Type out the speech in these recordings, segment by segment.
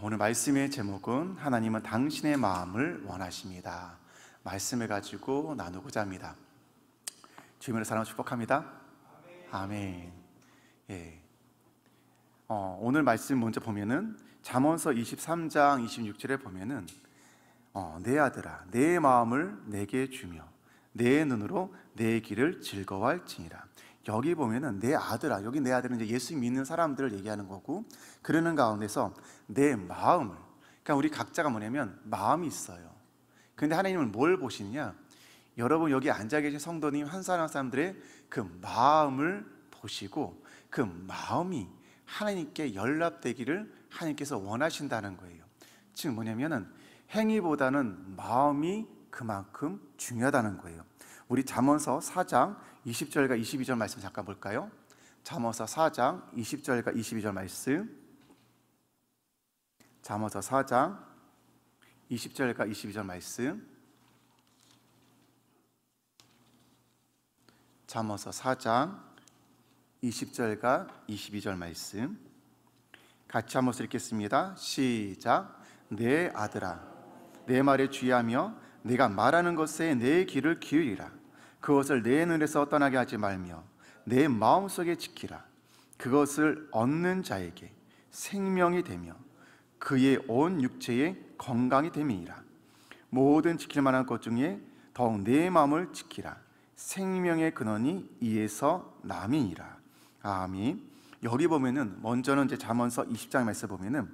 오늘 말씀의 제목은 하나님은 당신의 마음을 원하십니다. 말씀을 가지고 나누고자 합니다. 주님의 사랑을 축복합니다. 아멘. 예. 오늘 말씀 먼저 보면은 잠언서 23장 26절에 보면은 내 아들아 내 마음을 내게 주며 내 눈으로 내 길을 즐거워할지니라. 여기 보면은 내 아들아, 여기 내 아들은 이제 예수 믿는 사람들을 얘기하는 거고, 그러는 가운데서 내 마음을, 그러니까 우리 각자가 뭐냐면 마음이 있어요. 근데 하나님은 뭘 보시느냐? 여러분 여기 앉아 계신 성도님 한 사람 한 사람들의 그 마음을 보시고 그 마음이 하나님께 연락되기를 하나님께서 원하신다는 거예요. 즉 뭐냐면은 행위보다는 마음이 그만큼 중요하다는 거예요. 우리 잠언서 4장 20절과 22절 말씀 잠깐 볼까요? 잠언서 4장 20절과 22절 말씀. 잠언서 4장 20절과 22절 말씀. 잠언서 4장 20절과 22절 말씀 같이 한번 읽겠습니다. 시작. 내 아들아 내 말에 주의하며 내가 말하는 것에 내 귀를 기울이라. 그것을 내 눈에서 떠나게 하지 말며 내 마음속에 지키라. 그것을 얻는 자에게 생명이 되며 그의 온 육체에 건강이 됨이니라. 모든 지킬 만한 것 중에 더욱 내 마음을 지키라. 생명의 근원이 이에서 남이니라. 아멘. 여기 보면은 먼저는 이제 잠언서 20장 말씀 보면은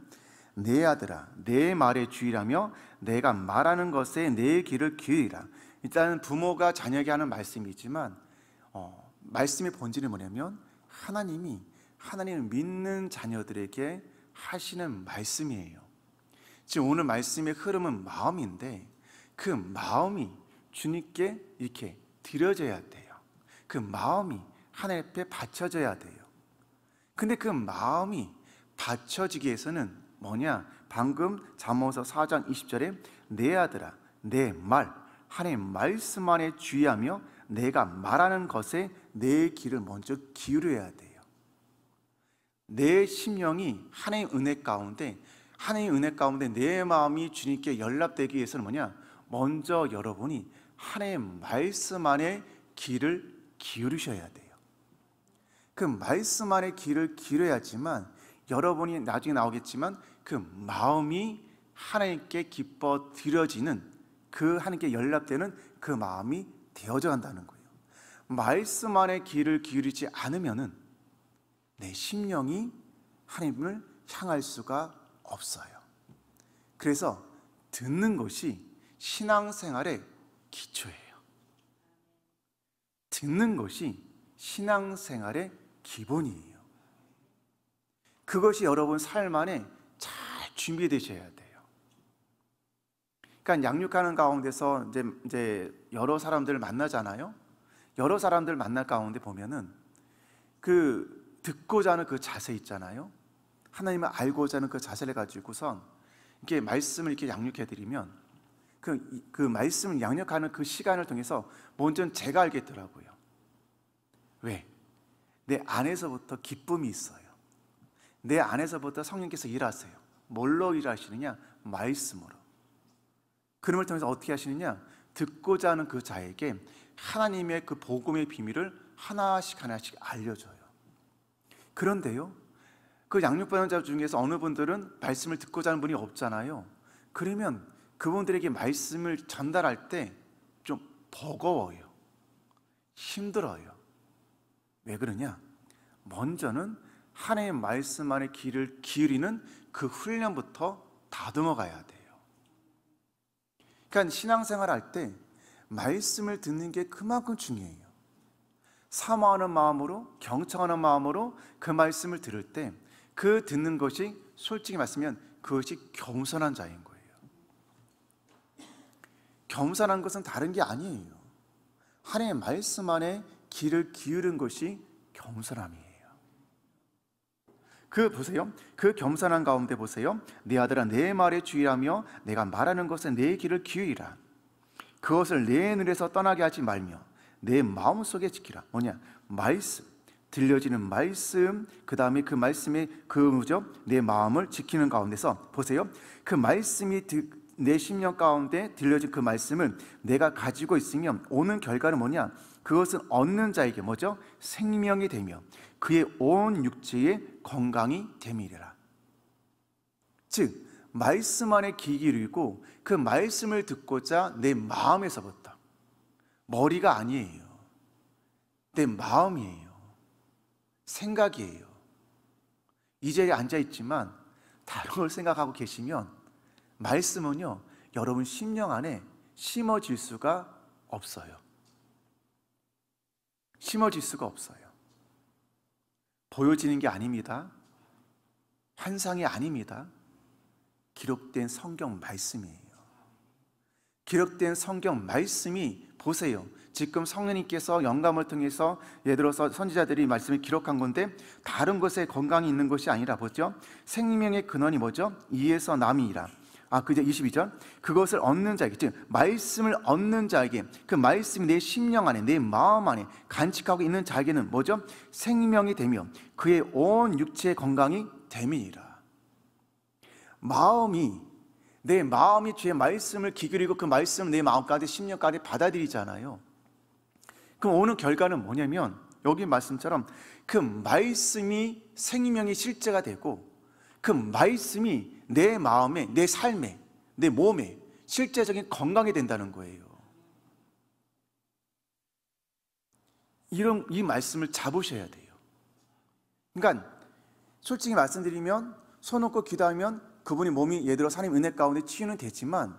내 아들아 내 말에 주의하며 내가 말하는 것에 내 귀를 기울이라. 일단은 부모가 자녀에게 하는 말씀이지만 말씀의 본질은 뭐냐면 하나님을 믿는 자녀들에게 하시는 말씀이에요. 지금 오늘 말씀의 흐름은 마음인데 그 마음이 주님께 이렇게 드려져야 돼요. 그 마음이 하나님 앞에 바쳐져야 돼요. 근데 그 마음이 바쳐지기 위해서는 뭐냐? 방금 잠언서 4장 20절에 내 아들아 내 말, 하나님의 말씀 안에 주의하며 내가 말하는 것에 내 귀를 먼저 기울여야 돼요. 내 심령이 하나님의 은혜 가운데 내 마음이 주님께 연락되기 위해서는 뭐냐? 먼저 여러분이 하나님의 말씀 안에 귀를 기울이셔야 돼요. 그 말씀 안에 귀를 기울여야지만 여러분이 나중에 나오겠지만 그 마음이 하나님께 기뻐 드려지는, 그 하나님께 연락되는 그 마음이 되어져 간다는 거예요. 말씀 안에 귀를 기울이지 않으면은 내 심령이 하나님을 향할 수가 없어요. 그래서 듣는 것이 신앙생활의 기초예요. 듣는 것이 신앙생활의 기본이에요. 그것이 여러분 삶 안에 잘 준비되셔야 돼요. 그러니까 양육하는 가운데서 이제 여러 사람들을 만나잖아요. 여러 사람들 만날 가운데 보면은 그 듣고자 하는 그 자세 있잖아요. 하나님을 알고자 하는 그 자세를 가지고선 이렇게 말씀을 이렇게 양육해 드리면 그 말씀을 양육하는 그 시간을 통해서 먼저는 제가 알겠더라고요. 왜? 내 안에서부터 기쁨이 있어요. 내 안에서부터 성령께서 일하세요. 뭘로 일하시느냐? 말씀으로. 그림을 통해서 어떻게 하시느냐? 듣고자 하는 그 자에게 하나님의 그 복음의 비밀을 하나씩 알려줘요. 그런데요, 그 양육받는 자 중에서 어느 분들은 말씀을 듣고자 하는 분이 없잖아요. 그러면 그분들에게 말씀을 전달할 때 좀 버거워요. 힘들어요. 왜 그러냐? 먼저는 하나님의 말씀 안에 귀를 기울이는 그 훈련부터 다듬어 가야 돼요. 그러니까 신앙생활 할 때 말씀을 듣는 게 그만큼 중요해요. 사모하는 마음으로, 경청하는 마음으로 그 말씀을 들을 때 그 듣는 것이 솔직히 말씀하면 그것이 겸손한 자인 거예요. 겸손한 것은 다른 게 아니에요. 하나님의 말씀 안에 귀를 기울인 것이 겸손함이에요. 보세요. 그 겸손한 가운데 보세요. 내 아들아 내 말에 주의하며 내가 말하는 것에 내 귀를 기울이라. 그것을 내 눈에서 떠나게 하지 말며 내 마음속에 지키라. 뭐냐? 말씀. 들려지는 말씀, 그 다음에 그 말씀의 내 마음을 지키는 가운데서 보세요. 그 말씀이 내 심령 가운데 들려진 그 말씀을 내가 가지고 있으면 오는 결과는 뭐냐? 그것은 얻는 자에게 뭐죠? 생명이 되며 그의 온 육체의 건강이 됨이라. 즉 말씀 안에 귀 기울이고 그 말씀을 듣고자 내 마음에서부터, 머리가 아니에요, 내 마음이에요, 생각이에요. 이 자리에 앉아있지만 다른 걸 생각하고 계시면 말씀은요 여러분 심령 안에 심어질 수가 없어요. 심어질 수가 없어요. 보여지는 게 아닙니다. 환상이 아닙니다. 기록된 성경 말씀이에요. 기록된 성경 말씀이, 보세요, 지금 성령님께서 영감을 통해서 예를 들어서 선지자들이 말씀을 기록한 건데 다른 것에 건강이 있는 것이 아니라 뭐죠? 생명의 근원이 뭐죠? 이에서 남이니라. 그죠? 22절. 그것을 얻는 자에게, 즉 말씀을 얻는 자에게, 그 말씀이 내 심령 안에, 내 마음 안에 간직하고 있는 자에게는 뭐죠? 생명이 되며 그의 온 육체의 건강이 됨이니라. 내 마음이 주의 말씀을 기울이고 그 말씀을 내 마음 가운데, 심령 가운데 받아들이잖아요. 그럼 오는 결과는 뭐냐면 여기 말씀처럼 그 말씀이 생명의 실제가 되고 그 말씀이 내 마음에, 내 삶에, 내 몸에 실제적인 건강이 된다는 거예요. 이 말씀을 잡으셔야 돼요. 그러니까 솔직히 말씀드리면 손 놓고 기도하면 그분이 몸이 예를 들어 하나님 은혜 가운데 치유는 되지만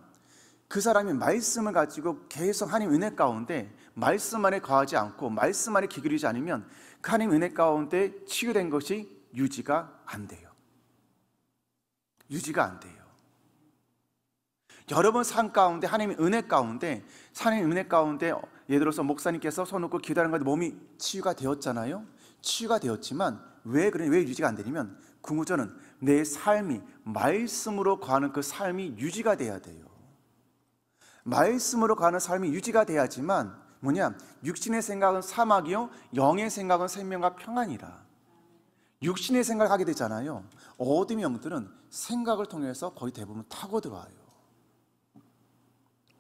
그 사람이 말씀을 가지고 계속 하나님 은혜 가운데 말씀 안에 거하지 않고 말씀 안에 기울이지 않으면 그 하나님 은혜 가운데 치유된 것이 유지가 안 돼요. 유지가 안 돼요. 여러분 삶 가운데 하나님의 은혜 가운데, 하나님의 은혜 가운데 예를 들어서 목사님께서 손 놓고 기도하는 건데 몸이 치유가 되었잖아요. 치유가 되었지만 왜 유지가 안 되냐면 궁극적으로는 내 삶이 말씀으로 거하는 그 삶이 유지가 돼야 돼요. 말씀으로 가는 삶이 유지가 돼야지만 뭐냐? 육신의 생각은 사막이요 영의 생각은 생명과 평안이라. 육신의 생각을 하게 되잖아요. 어둠의 영들은 생각을 통해서 거의 대부분 타고 들어와요.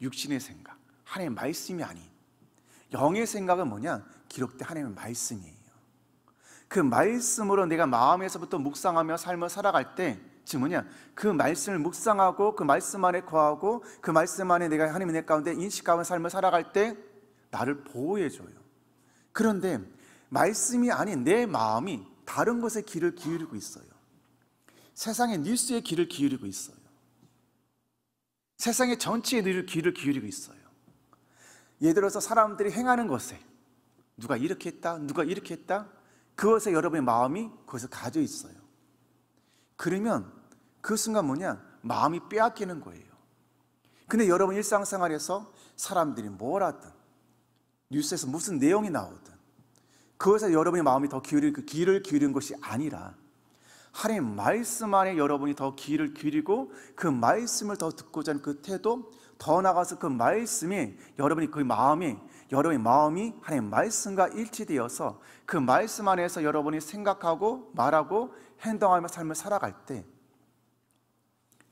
육신의 생각, 하나님의 말씀이 아닌 영의 생각은 뭐냐? 기록된 하나님의 말씀이에요. 그 말씀으로 내가 마음에서부터 묵상하며 삶을 살아갈 때, 즉 뭐냐? 그 말씀을 묵상하고 그 말씀 안에 거하고 그 말씀 안에 내가 하나님의 내 가운데 인식하는 삶을 살아갈 때 나를 보호해줘요. 그런데 말씀이 아닌 내 마음이 다른 것에 귀를 기울이고 있어요. 세상의 뉴스에 귀를 기울이고 있어요. 세상의 정치에 귀를 기울이고 있어요. 예를 들어서 사람들이 행하는 것에 누가 이렇게 했다, 누가 이렇게 했다, 그것에 여러분의 마음이 그것을 가져 있어요. 그러면 그 순간 뭐냐? 마음이 빼앗기는 거예요. 근데 여러분 일상생활에서 사람들이 뭘 하든 뉴스에서 무슨 내용이 나오든 그것에 여러분의 마음이 더 귀를 기울이는 것이 아니라 하나님 말씀 안에 여러분이 더 귀를 기울이고 그 말씀을 더 듣고자 하는 그 태도, 더 나아가서 그 말씀이 여러분의 마음이 하나님 말씀과 일치되어서 그 말씀 안에서 여러분이 생각하고 말하고 행동하며 삶을 살아갈 때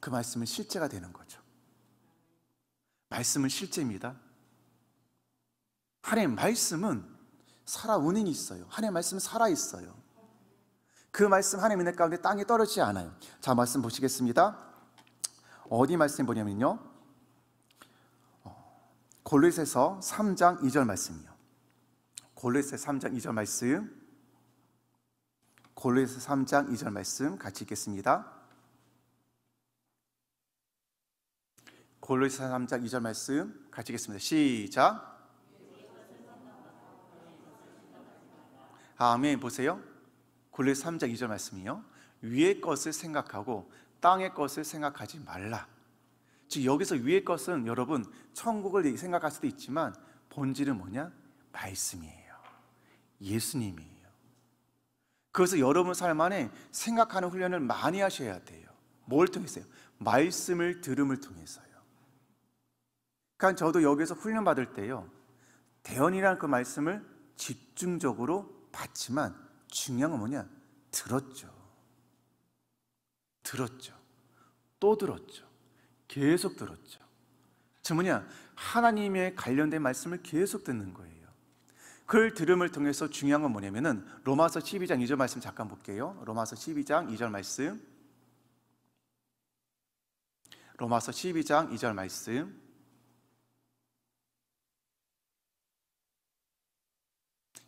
그 말씀은 실제가 되는 거죠. 말씀은 실제입니다. 하나님 말씀은 살아운행이 있어요. 하나님 말씀은 살아있어요. 그 말씀 하나님의 은혜 가운데 땅에 떨어지지 않아요. 자, 말씀 보시겠습니다. 어디 말씀 보냐면요, 골로새서 3장 2절 말씀이요. 골로새 3장 2절 말씀, 골로새 3장 2절 말씀 같이 읽겠습니다. 골로새 3장 2절 말씀 같이 읽겠습니다. 시작. 아멘. 보세요. 골로새 3장 2절 말씀이요, 위의 것을 생각하고 땅의 것을 생각하지 말라. 즉 여기서 위의 것은 여러분 천국을 생각할 수도 있지만 본질은 뭐냐? 말씀이에요. 예수님이에요. 그래서 여러분 삶 안에 생각하는 훈련을 많이 하셔야 돼요. 뭘 통해서요? 말씀을 들음을 통해서요. 그러니까 저도 여기서 훈련 받을 때요, 대언이라는 그 말씀을 집중적으로 받지만 중요한 건 뭐냐? 들었죠. 또 들었죠. 계속 들었죠. 즉 뭐냐? 하나님의 관련된 말씀을 계속 듣는 거예요. 그걸 들음을 통해서 중요한 건 뭐냐면은 로마서 12장 2절 말씀 잠깐 볼게요. 로마서 12장 2절 말씀. 로마서 12장 2절 말씀.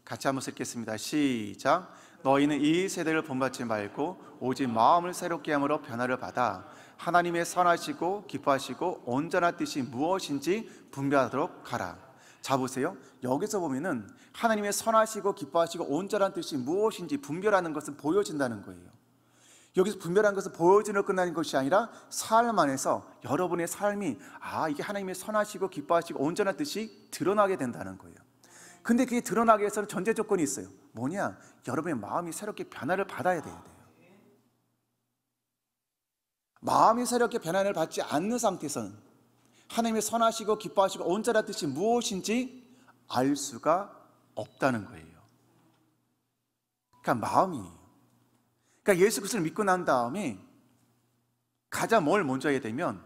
같이 한번 읽겠습니다. 시작. 너희는 이 세대를 본받지 말고 오직 마음을 새롭게 함으로 변화를 받아 하나님의 선하시고 기뻐하시고 온전한 뜻이 무엇인지 분별하도록 하라. 자 보세요. 여기서 보면은 하나님의 선하시고 기뻐하시고 온전한 뜻이 무엇인지 분별하는 것은 보여진다는 거예요. 여기서 분별한 것은 보여지는 끝나는 것이 아니라 삶 안에서 여러분의 삶이 이게 하나님의 선하시고 기뻐하시고 온전한 뜻이 드러나게 된다는 거예요. 근데 그게 드러나기 위해서는 전제 조건이 있어요. 뭐냐? 여러분의 마음이 새롭게 변화를 받아야 돼요. 마음이 새롭게 변화를 받지 않는 상태에서는 하나님의 선하시고 기뻐하시고 온전한 뜻이 무엇인지 알 수가 없다는 거예요. 그러니까 마음이에요. 그러니까 예수 그리스도를 믿고 난 다음에 가장 뭘 먼저 해야 되면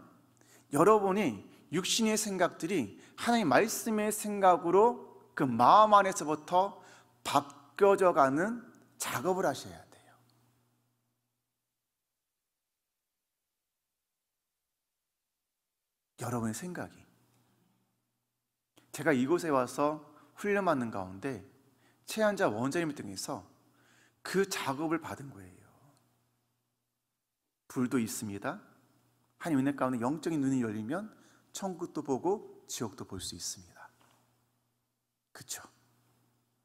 여러분이 육신의 생각들이 하나님 말씀의 생각으로 그 마음 안에서부터 바뀌어져 가는 작업을 하셔야 돼요. 여러분의 생각이. 제가 이곳에 와서 훈련받는 가운데 최한자 원장님을 통해서 그 작업을 받은 거예요. 불도 있습니다. 하나님 은혜 가운데 영적인 눈이 열리면 천국도 보고 지옥도 볼 수 있습니다. 그렇죠?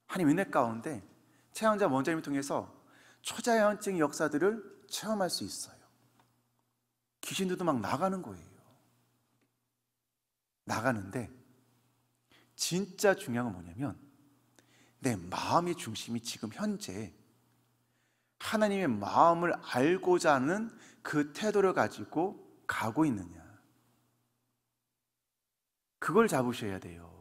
하나님 은혜 가운데 최한자 원장님을 통해서 초자연적인 역사들을 체험할 수 있어요. 귀신들도 막 나가는 거예요. 나가는데 진짜 중요한 건 뭐냐면 내 마음의 중심이 지금 현재 하나님의 마음을 알고자 하는 그 태도를 가지고 가고 있느냐, 그걸 잡으셔야 돼요.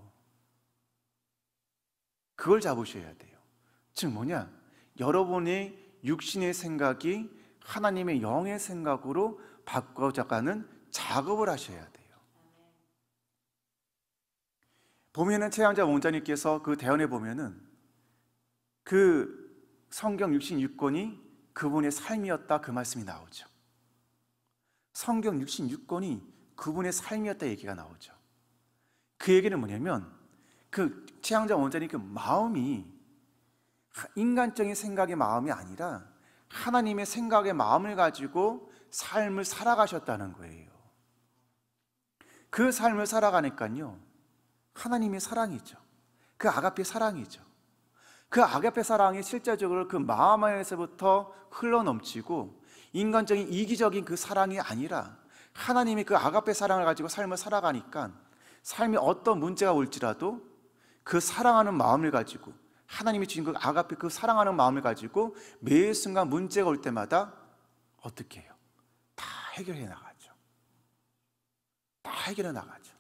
그걸 잡으셔야 돼요. 즉 뭐냐? 여러분의 육신의 생각이 하나님의 영의 생각으로 바꿔져가는 작업을 하셔야 돼요. 보면은 최한자 원장님께서 그 대언에 보면은 그 성경 66권이 그분의 삶이었다, 그 말씀이 나오죠. 성경 66권이 그분의 삶이었다 얘기가 나오죠. 그 얘기는 뭐냐면 그 최한자 원장님 그 마음이 인간적인 생각의 마음이 아니라 하나님의 생각의 마음을 가지고 삶을 살아가셨다는 거예요. 그 삶을 살아가니까요, 하나님의 사랑이죠. 그 아가페 사랑이죠. 그 아가페 사랑이 실제적으로 그 마음 안에서부터 흘러넘치고 인간적인 이기적인 그 사랑이 아니라 하나님이 그 아가페 사랑을 가지고 삶을 살아가니까 삶에 어떤 문제가 올지라도 그 사랑하는 마음을 가지고 하나님이 주신 그 아가페 그 사랑하는 마음을 가지고 매 순간 문제가 올 때마다 어떻게 해요? 다 해결해 나가죠. 다 해결해 나가죠.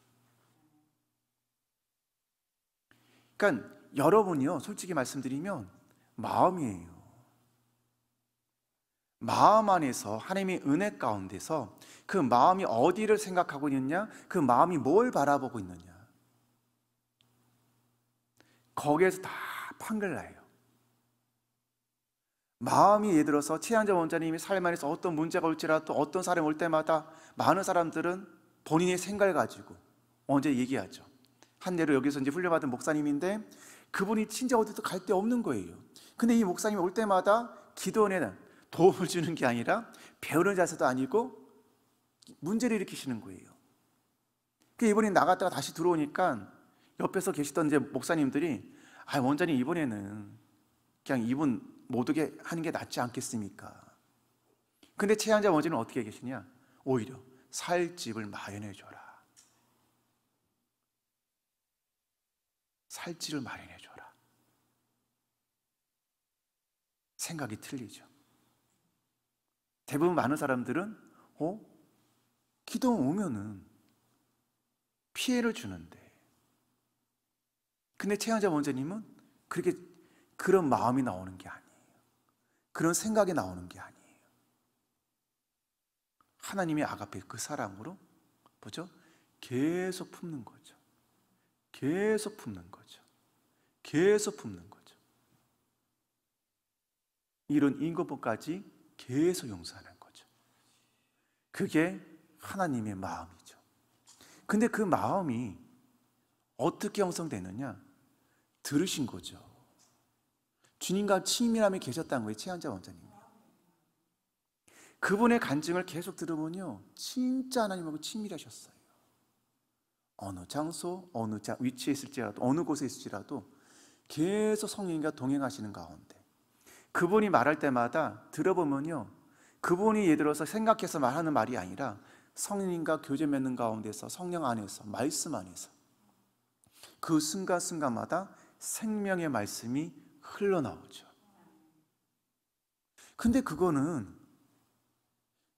그러니까 여러분이요, 솔직히 말씀드리면 마음이에요. 마음 안에서 하나님의 은혜 가운데서 그 마음이 어디를 생각하고 있느냐, 그 마음이 뭘 바라보고 있느냐, 거기에서 다 판결나요. 마음이 예를 들어서 최한자 원장님이 삶 안에서 어떤 문제가 올지라도 어떤 사람이 올 때마다 많은 사람들은 본인의 생각을 가지고 언제 얘기하죠. 한 예로 여기서 이제 훈련받은 목사님인데 그분이 진짜 어디도 갈 데 없는 거예요. 근데 이 목사님이 올 때마다 기도원에는 도움을 주는 게 아니라 배우는 자세도 아니고 문제를 일으키시는 거예요. 이분이 나갔다가 다시 들어오니까 옆에서 계시던 이제 목사님들이 원장님 이번에는 그냥 이분 못 오게 하는 게 낫지 않겠습니까? 근데 최한자 원장님은 어떻게 계시냐? 오히려 살 집을 마련해 줘라. 살 집을 마련해 줘라. 생각이 틀리죠. 대부분 많은 사람들은 기도 오면은 피해를 주는데, 근데 최한자 원장님은 그렇게 그런 마음이 나오는 게 아니에요. 그런 생각이 나오는 게 아니에요. 하나님의 아가페 그 사랑으로 뭐죠? 계속 품는 거죠. 계속 품는 거죠. 계속 품는 거죠. 이런 인고법까지 계속 용서하는 거죠. 그게 하나님의 마음이죠. 근데 그 마음이 어떻게 형성되느냐? 들으신 거죠. 주님과 친밀함이 계셨다는 거예요. 최한자 원장님이. 그분의 간증을 계속 들으면요, 진짜 하나님하고 친밀하셨어요. 어느 장소, 어느 위치에 있을지라도, 어느 곳에 있을지라도 계속 성령님과 동행하시는 가운데 그분이 말할 때마다 들어보면요, 그분이 예를 들어서 생각해서 말하는 말이 아니라 성령님과 교제 맺는 가운데서 성령 안에서, 말씀 안에서 그 순간순간마다 생명의 말씀이 흘러나오죠. 근데 그거는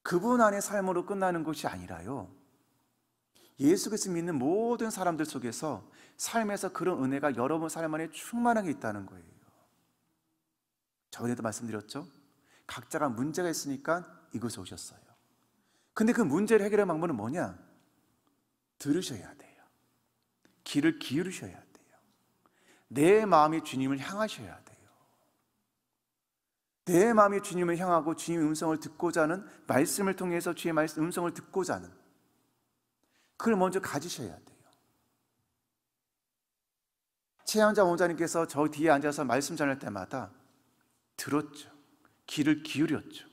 그분 안의 삶으로 끝나는 것이 아니라요, 예수 그리스도 믿는 모든 사람들 속에서 삶에서 그런 은혜가 여러분 삶 안에 충만하게 있다는 거예요. 저번에도 말씀드렸죠? 각자가 문제가 있으니까 이곳에 오셨어요. 근데 그 문제를 해결할 방법은 뭐냐? 들으셔야 돼요. 귀를 기울이셔야 돼요. 내 마음이 주님을 향하셔야 돼요. 내 마음이 주님을 향하고 주님의 음성을 듣고자 하는, 말씀을 통해서 주의 음성을 듣고자 하는, 그걸 먼저 가지셔야 돼요. 최양자 원장님께서 저 뒤에 앉아서 말씀 전할 때마다 들었죠. 귀를 기울였죠.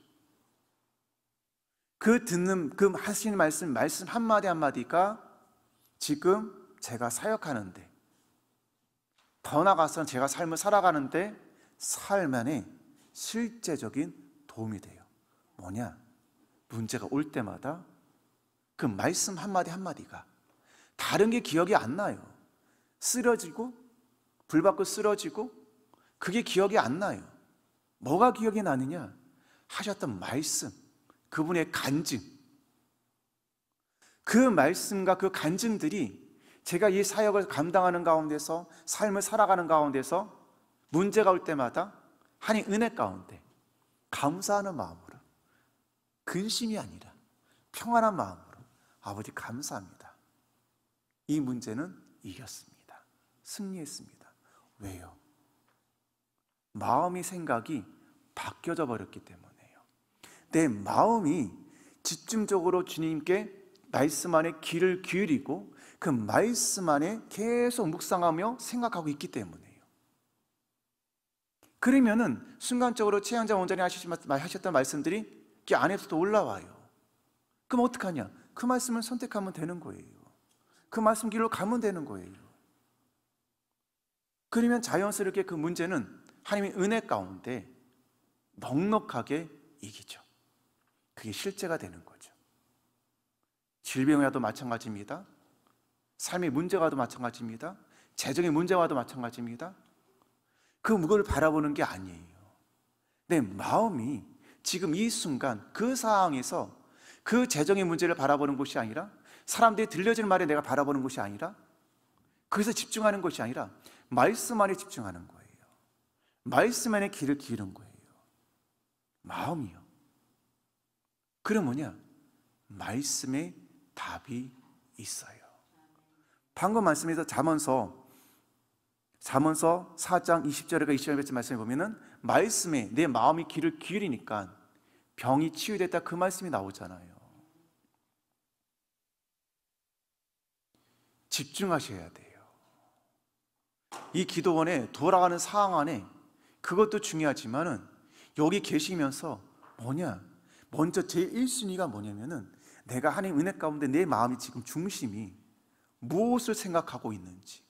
그 듣는, 그 하시는 말씀 한마디 한마디가 지금 제가 사역하는데, 더 나아가서는 제가 삶을 살아가는데 삶 안에 실제적인 도움이 돼요. 뭐냐? 문제가 올 때마다 그 말씀 한마디 한마디가, 다른 게 기억이 안 나요. 쓰러지고 불 받고 쓰러지고 그게 기억이 안 나요. 뭐가 기억이 나느냐? 하셨던 말씀, 그분의 간증. 그 말씀과 그 간증들이 제가 이 사역을 감당하는 가운데서, 삶을 살아가는 가운데서 문제가 올 때마다 하나님 은혜 가운데 감사하는 마음으로, 근심이 아니라 평안한 마음으로, 아버지 감사합니다, 이 문제는 이겼습니다, 승리했습니다. 왜요? 마음이, 생각이 바뀌어져 버렸기 때문에요. 내 마음이 집중적으로 주님께 말씀 안에 귀를 기울이고 그 말씀 안에 계속 묵상하며 생각하고 있기 때문에요. 그러면은 순간적으로 최양자 원장이 하셨던 말씀들이 그 안에서도 올라와요. 그럼 어떡하냐? 그 말씀을 선택하면 되는 거예요. 그 말씀 길로 가면 되는 거예요. 그러면 자연스럽게 그 문제는 하나님의 은혜 가운데 넉넉하게 이기죠. 그게 실제가 되는 거죠. 질병이 와도 마찬가지입니다. 삶의 문제가 와도 마찬가지입니다. 재정의 문제가 와도 마찬가지입니다. 그 무거를 바라보는 게 아니에요. 내 마음이 지금 이 순간 그 상황에서 그 재정의 문제를 바라보는 것이 아니라, 사람들이 들려주는 말에 내가 바라보는 것이 아니라, 그래서 집중하는 것이 아니라 말씀 안에 집중하는 거예요. 말씀 안에 귀를 기울이는 거예요. 마음이요. 그럼 뭐냐? 말씀에 답이 있어요. 방금 말씀에서 잠언서 4장 20절과 21절 말씀에 보면은 말씀에 내 마음이 귀를 기울이니까 병이 치유됐다, 그 말씀이 나오잖아요. 집중하셔야 돼요. 이 기도원에 돌아가는 상황 안에 그것도 중요하지만은 여기 계시면서 뭐냐? 먼저 제 1순위가 뭐냐면은 내가 하나님 은혜 가운데 내 마음이 지금 중심이 무엇을 생각하고 있는지,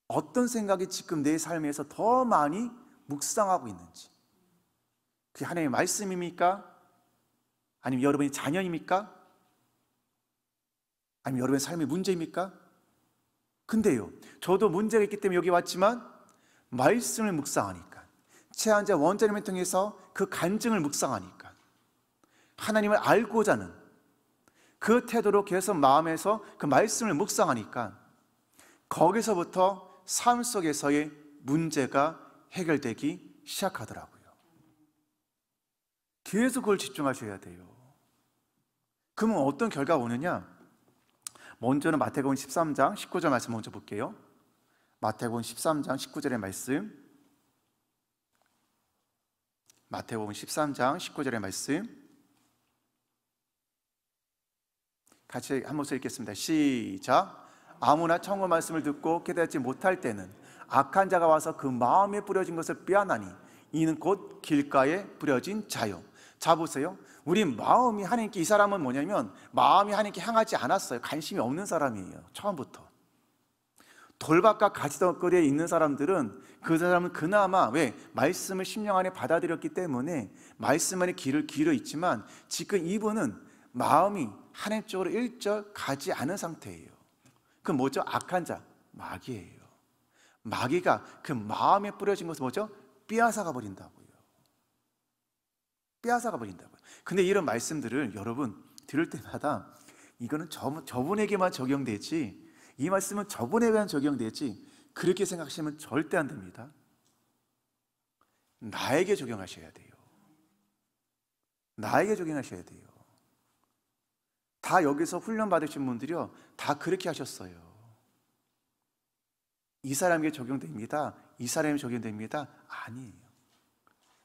어떤 생각이 지금 내 삶에서 더 많이 묵상하고 있는지, 그게 하나님의 말씀입니까? 아니면 여러분의 자녀입니까? 아니면 여러분의 삶의 문제입니까? 근데요, 저도 문제가 있기 때문에 여기 왔지만 말씀을 묵상하니까, 최한자 원장님을 통해서 그 간증을 묵상하니까, 하나님을 알고자 하는 그 태도로 계속 마음에서 그 말씀을 묵상하니까 거기서부터 삶 속에서의 문제가 해결되기 시작하더라고요. 계속 그걸 집중하셔야 돼요. 그러면 어떤 결과가 오느냐? 먼저는 마태복음 13장 19절 말씀 먼저 볼게요. 마태복음 13장 19절의 말씀. 마태복음 13장 19절의 말씀 같이 한 목소리 읽겠습니다. 시작. 아무나 청구 말씀을 듣고 깨닫지 못할 때는 악한 자가 와서 그 마음에 뿌려진 것을 빼앗나니 이는 곧 길가에 뿌려진 자요. 자 보세요. 우리 마음이 하나님께, 이 사람은 뭐냐면 마음이 하나님께 향하지 않았어요. 관심이 없는 사람이에요. 처음부터. 돌밭과 가지덩거리에 있는 사람들은 그 사람은 그나마 왜? 말씀을 심령 안에 받아들였기 때문에 말씀 안에 귀를 기울여 있지만 지금 이분은 마음이 하나님 쪽으로 일절 가지 않은 상태예요. 그 뭐죠? 악한 자, 마귀예요. 마귀가 그 마음에 뿌려진 것을 뭐죠? 빼앗아가 버린다고요. 빼앗아가 버린다고요. 근데 이런 말씀들을 여러분 들을 때마다 이거는 저분에게만 적용되지, 이 말씀은 저분에게만 적용되지, 그렇게 생각하시면 절대 안 됩니다. 나에게 적용하셔야 돼요. 나에게 적용하셔야 돼요. 다 여기서 훈련 받으신 분들이요, 다 그렇게 하셨어요. 이 사람에게 적용됩니다, 이 사람에게 적용됩니다, 아니에요.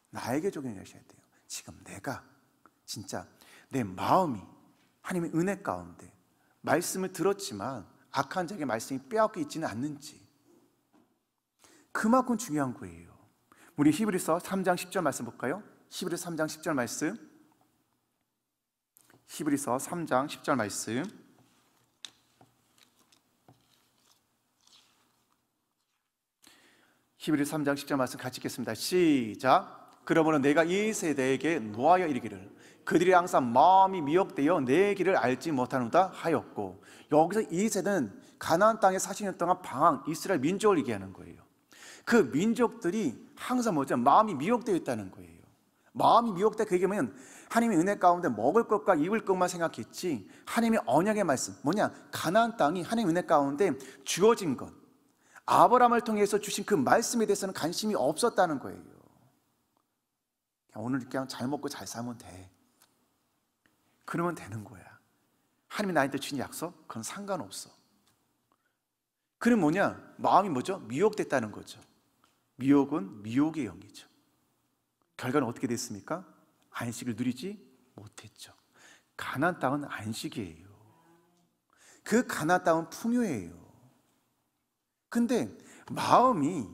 나에게 적용하셔야 돼요. 지금 내가 진짜 내 마음이 하나님의 은혜 가운데 말씀을 들었지만 악한 자에게 말씀이 빼앗고 있지는 않는지, 그만큼 중요한 거예요. 우리 히브리서 3장 10절 말씀 볼까요? 히브리서 3장 10절 말씀. 히브리서 3장 10절 말씀. 히브리서 3장 10절 말씀 같이 읽겠습니다. 시작. 그러므로 내가 이 세대에게 노하여 이르기를 그들이 항상 마음이 미혹되어 내 길을 알지 못하는다 하였고, 여기서 이 세대는 가나안 땅에 40년 동안 방황 이스라엘 민족을 얘기하는 거예요. 그 민족들이 항상 뭐죠? 마음이 미혹되어 있다는 거예요. 마음이 미혹돼, 그게 뭐냐면 하나님의 은혜 가운데 먹을 것과 입을 것만 생각했지 하나님의 언약의 말씀, 뭐냐? 가나안 땅이 하나님의 은혜 가운데 주어진 것, 아브라함을 통해서 주신 그 말씀에 대해서는 관심이 없었다는 거예요. 오늘 그냥 잘 먹고 잘 살면 돼, 그러면 되는 거야. 하나님이 나한테 주신 약속, 그건 상관없어. 그럼 뭐냐? 마음이 뭐죠? 미혹됐다는 거죠. 미혹은 미혹의 영이죠. 결과는 어떻게 됐습니까? 안식을 누리지 못했죠. 가나안 땅은 안식이에요. 그 가나안 땅은 풍요예요. 근데 마음이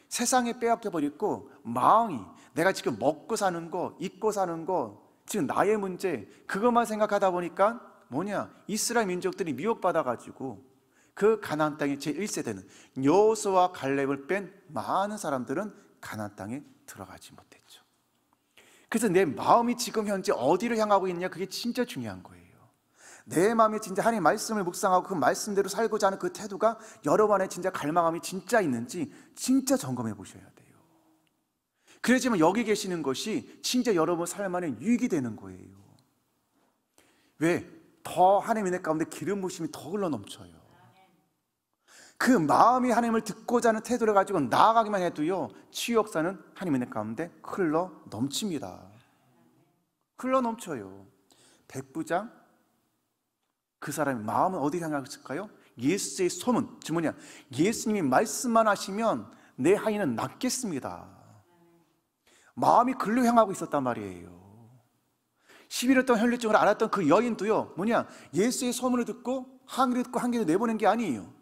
세상에 빼앗겨 버렸고, 마음이 내가 지금 먹고 사는 거, 입고 사는 거, 지금 나의 문제, 그것만 생각하다 보니까 뭐냐? 이스라엘 민족들이 미혹받아가지고 그 가나안 땅의 제1세대는 여호수아와 갈렙을 뺀 많은 사람들은 가나안 땅에 들어가지 못했죠. 그래서 내 마음이 지금 현재 어디를 향하고 있느냐, 그게 진짜 중요한 거예요. 내 마음이 진짜 하나님의 말씀을 묵상하고 그 말씀대로 살고자 하는 그 태도가 여러분 안에 진짜 갈망함이 진짜 있는지 진짜 점검해 보셔야 돼요. 그래야지만 여기 계시는 것이 진짜 여러분 삶 안에 유익이 되는 거예요. 왜? 더 하나님의 은혜 가운데 기름 부으심이 더 흘러넘쳐요. 그 마음이 하나님을 듣고자 하는 태도를 가지고 나아가기만 해도요, 치유 역사는 하나님의 은혜 가운데 흘러넘칩니다. 흘러넘쳐요. 백부장, 그 사람의 마음은 어디를 향하고 있을까요? 예수의 소문, 즉 뭐냐? 예수님이 말씀만 하시면 내 하인은 낫겠습니다. 마음이 글로 향하고 있었단 말이에요. 11년 동안 혈류증을 앓았던 그 여인도요, 뭐냐? 예수의 소문을 듣고 항기를 듣고 항기를 내보낸 게 아니에요.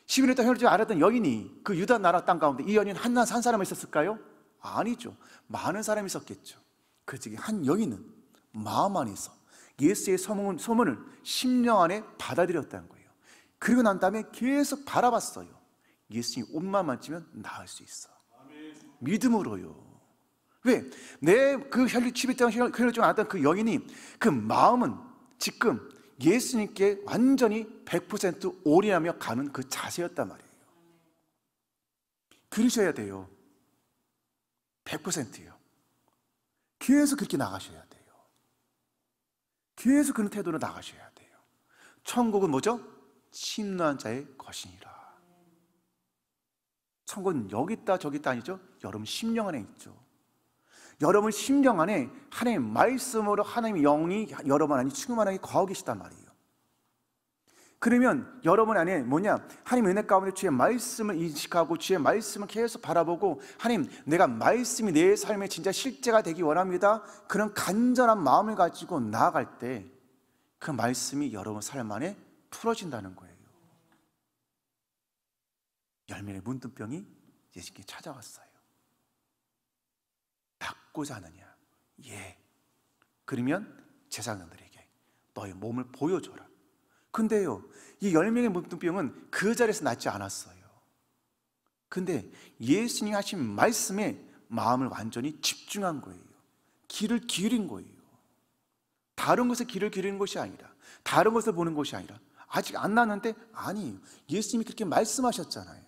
11년 동안 혈류증을 앓았던 여인이 그 유다 나라 땅 가운데 이 여인 한 사람이 있었을까요? 아니죠. 많은 사람이 있었겠죠. 그 중에 한 여인은 마음 안에서 예수의 소문을 심령 안에 받아들였다는 거예요. 그리고 난 다음에 계속 바라봤어요. 예수님 옷만 만지면 나을 수 있어. 믿음으로요. 왜? 내 그 혈류증을 앓았던 그 여인이 그 마음은 지금 예수님께 완전히 100% 올인하며 가는 그 자세였단 말이에요. 그러셔야 돼요. 100%요. 계속 그렇게 나가셔야 돼요. 계속 그런 태도로 나가셔야 돼요. 천국은 뭐죠? 침노한 자의 것이니라. 천국은 여기 있다 저기 있다 아니죠? 여러분 심령 안에 있죠. 여러분 심령 안에 하나님의 말씀으로 하나님의 영이 여러분 안에 충만하게 거하고 계시단 말이에요. 그러면 여러분 안에 뭐냐? 하나님 은혜 가운데 주의 말씀을 인식하고 주의 말씀을 계속 바라보고, 하나님, 내가 말씀이 내 삶에 진짜 실제가 되기 원합니다. 그런 간절한 마음을 가지고 나아갈 때 그 말씀이 여러분 삶 안에 풀어진다는 거예요. 열매의 문둥병이 예수님께 찾아왔어요. 낫고자 하느냐? 예. 그러면 제사장들에게 너의 몸을 보여줘라. 근데요, 이 열명의 문둥병은 그 자리에서 낫지 않았어요. 근데 예수님이 하신 말씀에 마음을 완전히 집중한 거예요. 귀를 기울인 거예요. 다른 것에 귀를 기울이는 것이 아니라, 다른 것을 보는 것이 아니라, 아직 안 나는데, 아니에요. 예수님이 그렇게 말씀하셨잖아요.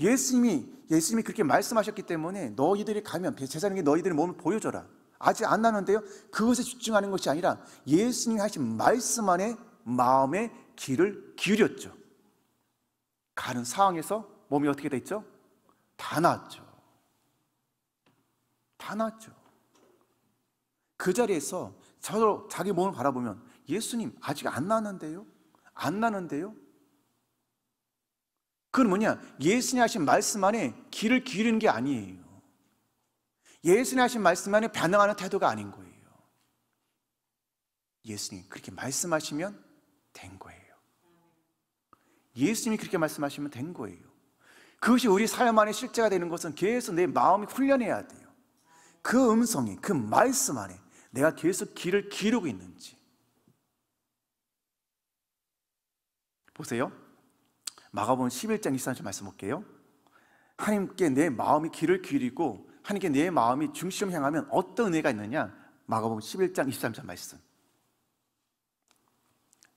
예수님이 그렇게 말씀하셨기 때문에 너희들이 가면 제사장에게 너희들의 몸을 보여줘라. 아직 안 나는데요, 그것에 집중하는 것이 아니라 예수님이 하신 말씀 안에 마음의 귀를 기울였죠. 가는 상황에서 몸이 어떻게 됐죠? 다 나았죠. 다 나았죠. 그 자리에서 서로 자기 몸을 바라보면, 예수님 아직 안 나는데요? 안 나는데요? 그건 뭐냐? 예수님이 하신 말씀 안에 귀를 기울이는 게 아니에요. 예수님이 하신 말씀 안에 반응하는 태도가 아닌 거예요. 예수님이 그렇게 말씀하시면 된 거예요. 예수님이 그렇게 말씀하시면 된 거예요. 그것이 우리 삶 안에 실제가 되는 것은 계속 내 마음이 훈련해야 돼요. 그 음성이, 그 말씀 안에 내가 계속 귀를 기울이고 있는지. 보세요. 마가복음 11장 23절 말씀 볼게요. 하나님께 내 마음이 귀를 기울이고 하나님께 내 마음이 중심을 향하면 어떤 은혜가 있느냐? 마가복음 11장 23절 말씀.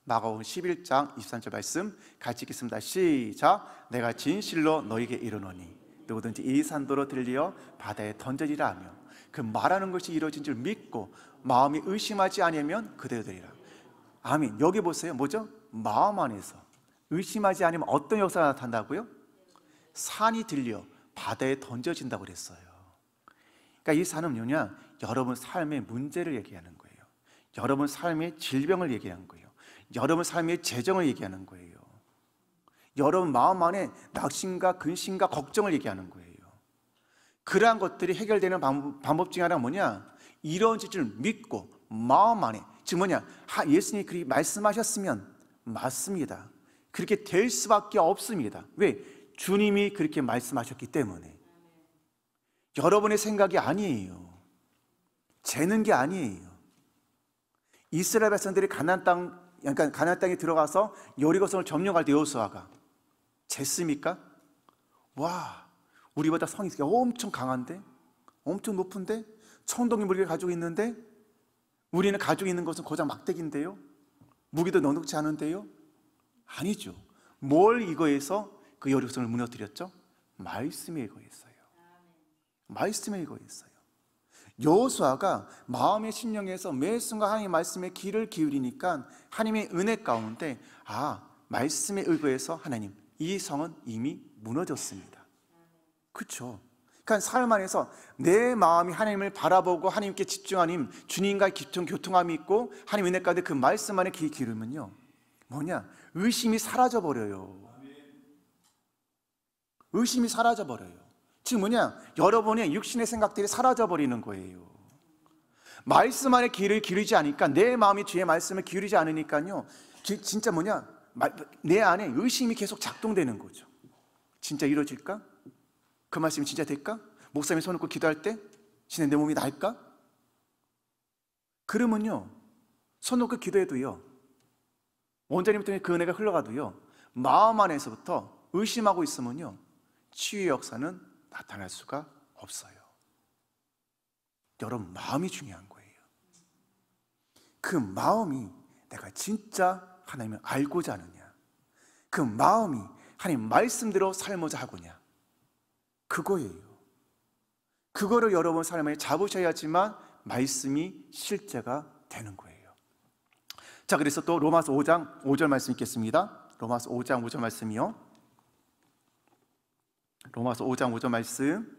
마가복음 11장 23절 말씀 같이 읽겠습니다. 시작. 내가 진실로 너에게 이르노니 누구든지 이 산도로 들리어 바다에 던져지라 하며 그 말하는 것이 이루어진 줄 믿고 마음이 의심하지 아니하면 그대로 되리라. 아멘. 여기 보세요. 뭐죠? 마음 안에서 의심하지 않으면 어떤 역사가 나타난다고요? 산이 들려 바다에 던져진다고 그랬어요. 그러니까 이 산은 뭐냐? 여러분 삶의 문제를 얘기하는 거예요. 여러분 삶의 질병을 얘기하는 거예요. 여러분 삶의 재정을 얘기하는 거예요. 여러분 마음 안에 낙심과 근심과 걱정을 얘기하는 거예요. 그러한 것들이 해결되는 방법 중에 하나가 뭐냐? 이루어질 줄 믿고 마음 안에, 즉 뭐냐? 예수님이 그렇게 말씀하셨으면 맞습니다. 그렇게 될 수밖에 없습니다. 왜? 주님이 그렇게 말씀하셨기 때문에. 여러분의 생각이 아니에요. 재는 게 아니에요. 이스라엘 백성들이 가나안 땅에 들어가서 여리고성을 점령할 때 여호수아가 쟀습니까? 와, 우리보다 성이 엄청 강한데, 엄청 높은데, 청동기 무기를 가지고 있는데, 우리는 가지고 있는 것은 고작 막대기인데요? 무기도 넉넉지 않은데요? 아니죠. 뭘 이거에서 그 여리고성을 무너뜨렸죠? 말씀에 의거했어요. 말씀에 의거했어요. 여호수아가 마음의 심령에서 매 순간 하나님의 말씀에 귀를 기울이니까 하나님의 은혜 가운데 말씀에 의거해서 하나님, 이 성은 이미 무너졌습니다. 그렇죠? 그러니까 삶 안에서 내 마음이 하나님을 바라보고 하나님께 집중하는 주님과의 깊은 교통함이 있고 하나님 은혜 가운데 그 말씀 안에 귀 기울이면요, 뭐냐? 의심이 사라져버려요. 의심이 사라져버려요. 지금 뭐냐? 여러분의 육신의 생각들이 사라져버리는 거예요. 말씀 안에 귀를 기울이지 않으니까, 내 마음이 주의 말씀을 기울이지 않으니까요, 진짜 뭐냐? 내 안에 의심이 계속 작동되는 거죠. 진짜 이루어질까? 그 말씀이 진짜 될까? 목사님이 손 놓고 기도할 때 진짜 내 몸이 나을까? 그러면요, 손 놓고 기도해도요, 원자님부터 그 은혜가 흘러가도요, 마음 안에서부터 의심하고 있으면요, 치유의 역사는 나타날 수가 없어요. 여러분, 마음이 중요한 거예요. 그 마음이 내가 진짜 하나님을 알고자 하느냐, 그 마음이 하나님 말씀대로 살고자 하느냐, 그거예요. 그거를 여러분 삶에 잡으셔야지만 말씀이 실제가 되는 거예요. 자, 그래서 또 로마서 5장 5절 말씀 읽겠습니다. 로마서 5장 5절 말씀이요. 로마서 5장 5절 말씀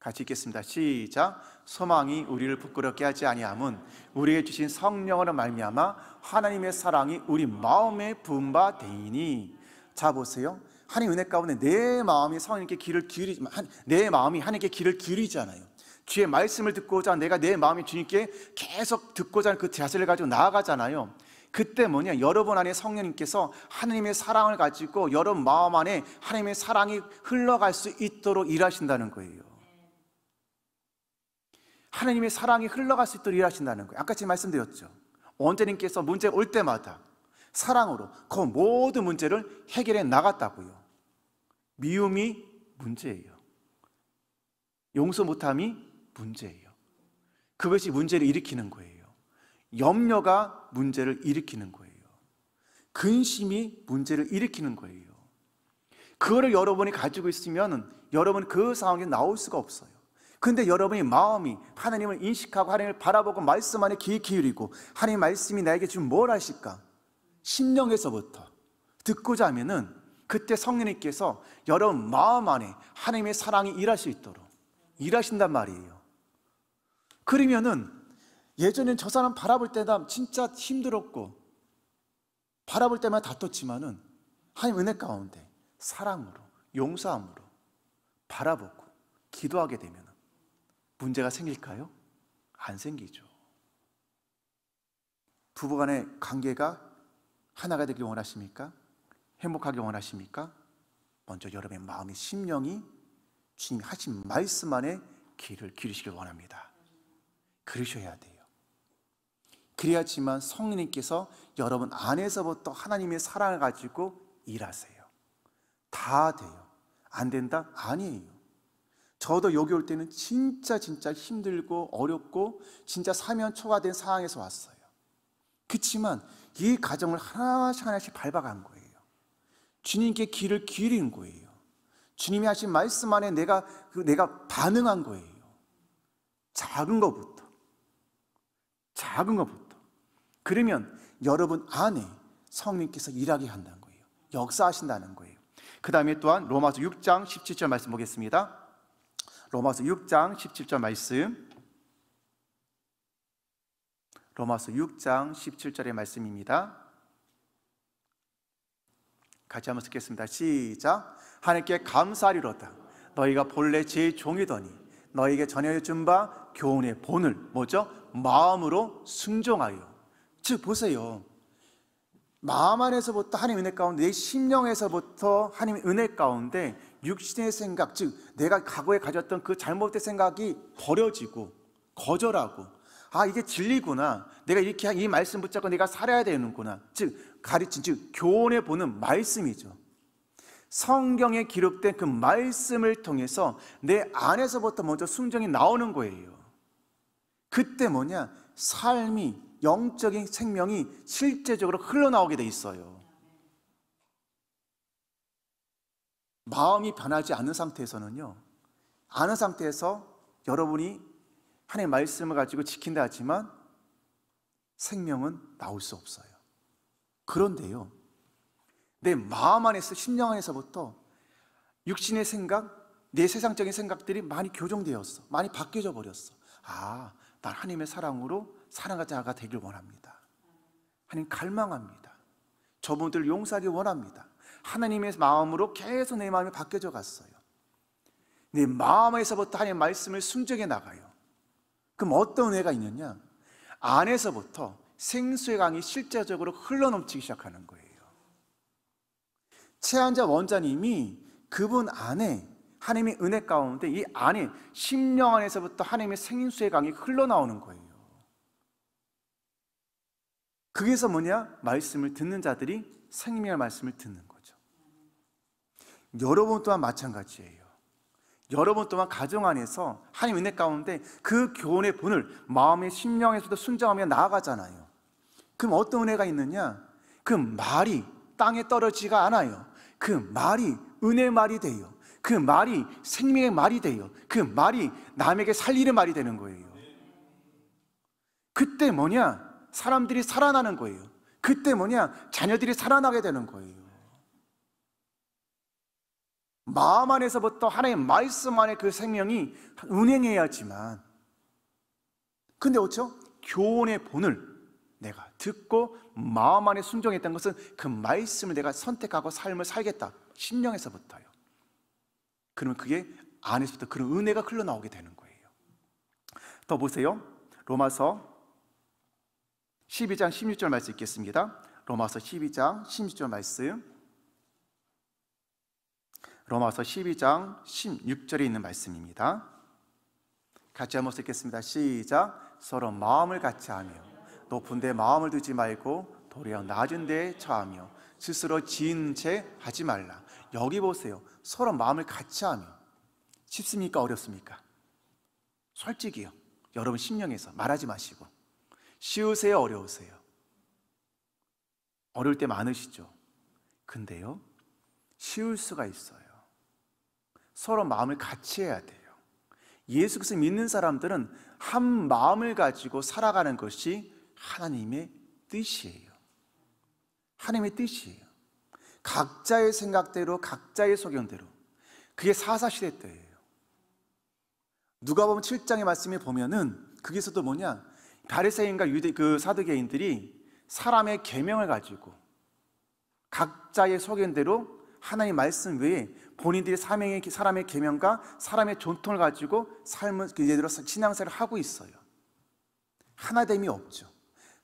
같이 읽겠습니다. 시작. 소망이 우리를 부끄럽게 하지 아니함은 우리에게 주신 성령으로 말미암아 하나님의 사랑이 우리 마음에 부은 바 되이니. 자 보세요. 하나님 은혜 가운데 내 마음이 성령님께 귀를 기울이지만 내 마음이 하나님께 귀를 기울이잖아요. 주의 말씀을 듣고자 내가 내 마음이 주님께 계속 듣고자 하는 그 자세를 가지고 나아가잖아요. 그때 뭐냐, 여러분 안에 성령님께서 하나님의 사랑을 가지고 여러분 마음 안에 하나님의 사랑이 흘러갈 수 있도록 일하신다는 거예요. 하나님의 사랑이 흘러갈 수 있도록 일하신다는 거예요. 아까 제가 말씀드렸죠. 원장님께서 문제가 올 때마다 사랑으로 그 모든 문제를 해결해 나갔다고요. 미움이 문제예요. 용서 못함이 문제예요. 그것이 문제를 일으키는 거예요. 염려가 문제를 일으키는 거예요. 근심이 문제를 일으키는 거예요. 그거를 여러분이 가지고 있으면 여러분 그 상황에 나올 수가 없어요. 근데 여러분의 마음이 하나님을 인식하고 하나님을 바라보고 말씀 안에 귀 기울이고 하나님의 말씀이 나에게 지금 뭘 하실까? 심령에서부터 듣고자 하면은 그때 성령님께서 여러분 마음 안에 하나님의 사랑이 일할 수 있도록 일하신단 말이에요. 그러면은 예전엔 저 사람 바라볼 때다 진짜 힘들었고 바라볼 때만 다퉜지만은 하나님 은혜 가운데 사랑으로 용서함으로 바라보고 기도하게 되면 문제가 생길까요? 안 생기죠. 부부간의 관계가 하나가 되길 원하십니까? 행복하게 원하십니까? 먼저 여러분의 마음의 심령이 주님이 하신 말씀 안에 귀를 기울이시길 원합니다. 그러셔야 돼요. 그래야지만 성령님께서 여러분 안에서부터 하나님의 사랑을 가지고 일하세요. 다 돼요. 안 된다? 아니에요. 저도 여기 올 때는 진짜 힘들고 어렵고 진짜 사면 초과된 상황에서 왔어요. 그렇지만 이 과정을 하나씩 밟아간 거예요. 주님께 귀를 기울인 거예요. 주님이 하신 말씀 안에 내가 반응한 거예요. 작은 것부터. 그러면 여러분 안에 성령님께서 일하게 한다는 거예요. 역사하신다는 거예요. 그 다음에 또한 로마서 6장 17절 말씀 보겠습니다. 로마서 6장 17절 말씀. 로마서 6장 17절의 말씀입니다. 같이 한번 읽겠습니다. 시작. 하나님께 감사하리로다. 너희가 본래 제 종이더니 너희에게 전하여 준 바 교훈의 본을 뭐죠? 마음으로 순종하여. 즉 보세요. 마음 안에서부터 하나님 은혜 가운데 내 심령에서부터 하나님 은혜 가운데 육신의 생각, 즉 내가 과거에 가졌던 그 잘못된 생각이 버려지고 거절하고 이게 진리구나, 내가 이렇게 이 말씀 붙잡고 내가 살아야 되는구나, 즉 가르친, 즉 교훈에 보는 말씀이죠. 성경에 기록된 그 말씀을 통해서 내 안에서부터 먼저 순종이 나오는 거예요. 그때 뭐냐, 삶이, 영적인 생명이 실제적으로 흘러나오게 돼 있어요. 마음이 변하지 않는 상태에서는요, 아는 상태에서 여러분이 하나님의 말씀을 가지고 지킨다 하지만 생명은 나올 수 없어요. 그런데요, 내 마음 안에서, 심령 안에서부터 육신의 생각, 내 세상적인 생각들이 많이 교정되었어. 많이 바뀌어져 버렸어. 난 하나님의 사랑으로 사랑하는 자가 되길 원합니다. 하나님 갈망합니다. 저분들을 용서하기 원합니다. 하나님의 마음으로 계속 내 마음이 바뀌어져 갔어요. 내 마음에서부터 하나님의 말씀을 순종해 나가요. 그럼 어떤 은혜가 있느냐? 안에서부터 생수의 강이 실제적으로 흘러넘치기 시작하는 거예요. 최한자 원자님이 그분 안에 하나님의 은혜 가운데 이 안에 심령 안에서부터 하나님의 생수의 강이 흘러나오는 거예요. 그게서 뭐냐? 말씀을 듣는 자들이 생명의 말씀을 듣는 거죠. 여러분 또한 마찬가지예요. 여러분 또한 가정 안에서 하나님 은혜 가운데 그 교훈의 본을 마음의 심령에서도 순종하며 나아가잖아요. 그럼 어떤 은혜가 있느냐? 그 말이 땅에 떨어지지가 않아요. 그 말이 은혜의 말이 돼요. 그 말이 생명의 말이 돼요. 그 말이 남에게 살리는 말이 되는 거예요. 그때 뭐냐? 사람들이 살아나는 거예요. 그때 뭐냐? 자녀들이 살아나게 되는 거예요. 마음 안에서부터 하나님의 말씀 안에 그 생명이 운행해야지만. 근데 어쩌? 교훈의 본을 내가 듣고 마음 안에 순종했다는 것은 그 말씀을 내가 선택하고 삶을 살겠다, 심령에서부터요. 그러면 그게 안에서부터 그런 은혜가 흘러나오게 되는 거예요. 더 보세요. 로마서 12장 16절 말씀 읽겠습니다. 로마서 12장 16절 말씀, 로마서 12장 16절에 있는 말씀입니다. 같이 한번 읽겠습니다. 시작. 서로 마음을 같이하며 높은 데 마음을 두지 말고 도리어 낮은 데에 처하며 스스로 지은 채 하지 말라. 여기 보세요. 서로 마음을 같이하며. 쉽습니까? 어렵습니까? 솔직히요. 여러분 심령에서 말하지 마시고. 쉬우세요? 어려우세요? 어려울 때 많으시죠? 근데요, 쉬울 수가 있어요. 서로 마음을 같이 해야 돼요. 예수 그리스도 믿는 사람들은 한 마음을 가지고 살아가는 것이 하나님의 뜻이에요. 하나님의 뜻이에요. 각자의 생각대로, 각자의 소견대로. 그게 사사시대 때예요. 누가복음 7장의 말씀에 보면은 거기서도 뭐냐, 바리새인과 유대 그 사두개인들이 사람의 계명을 가지고 각자의 소견대로 하나님 말씀 외에 본인들이 사람의 계명과 사람의 전통을 가지고 삶을 예대로 신앙생활을 하고 있어요. 하나됨이 없죠.